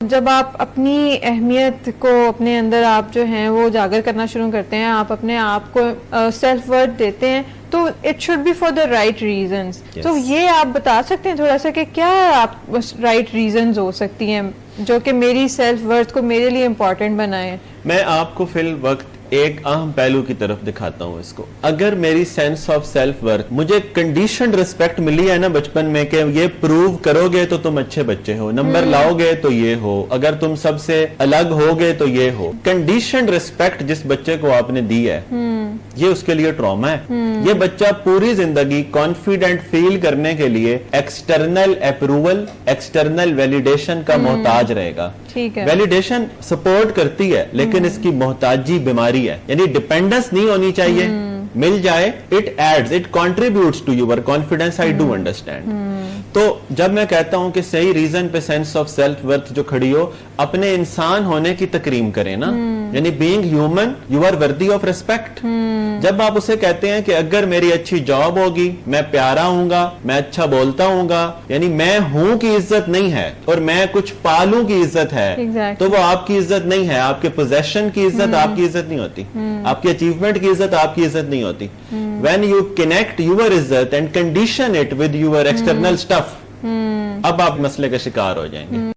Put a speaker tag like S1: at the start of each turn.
S1: جب آپ اپنی اہمیت کو اپنے اندر آپ جو ہیں وہ اجاگر کرنا شروع کرتے ہیں، آپ اپنے آپ کو سیلف ورتھ دیتے ہیں، تو it should be for the right reasons. تو یہ آپ بتا سکتے ہیں تھوڑا سا کہ کیا آپ رائٹ ریزنز ہو سکتی ہیں جو کہ میری سیلف ورتھ کو میرے لیے امپورٹنٹ بنائیں؟
S2: میں آپ کو فی الوقت ایک اہم پہلو کی طرف دکھاتا ہوں اس کو. اگر میری سینس آف سیلف ورتھ، مجھے کنڈیشنڈ ریسپیکٹ ملی ہے نا بچپن میں کہ یہ پروو کرو گے تو تم اچھے بچے ہو، نمبر لاؤ گے تو یہ ہو، اگر تم سب سے الگ ہوگے تو یہ ہو. کنڈیشنڈ ریسپیکٹ جس بچے کو آپ نے دی ہے یہ اس کے لیے ٹراما ہے. یہ بچہ پوری زندگی کانفیڈنٹ فیل کرنے کے لیے ایکسٹرنل اپروول، ایکسٹرنل ویلیڈیشن کا محتاج رہے گا. ویلیڈیشن سپورٹ کرتی ہے لیکن اس کی محتاجی بیماری ہے، یعنی ڈیپینڈنس نہیں ہونی چاہیے. مل جائے it adds, it contributes to your confidence. I do understand. تو جب میں کہتا ہوں کہ صحیح ریزن پہ سینس آف سیلف ورتھ جو کھڑی ہو، اپنے انسان ہونے کی تکریم کریں نا، یعنی being human you are worthy of respect. جب آپ اسے کہتے ہیں کہ اگر میری اچھی جاب ہوگی، میں پیارا ہوں گا، میں اچھا بولتا ہوں گا، یعنی میں ہوں کی عزت نہیں ہے اور میں کچھ پالوں کی عزت ہے، تو وہ آپ کی عزت نہیں ہے. آپ کے پوزیشن کی عزت آپ کی عزت نہیں ہوتی، آپ کی اچیومنٹ کی عزت آپ کی عزت نہیں ہوتی. when you connect your عزت and condition it with your external stuff، اب آپ مسئلے کا شکار ہو جائیں گے.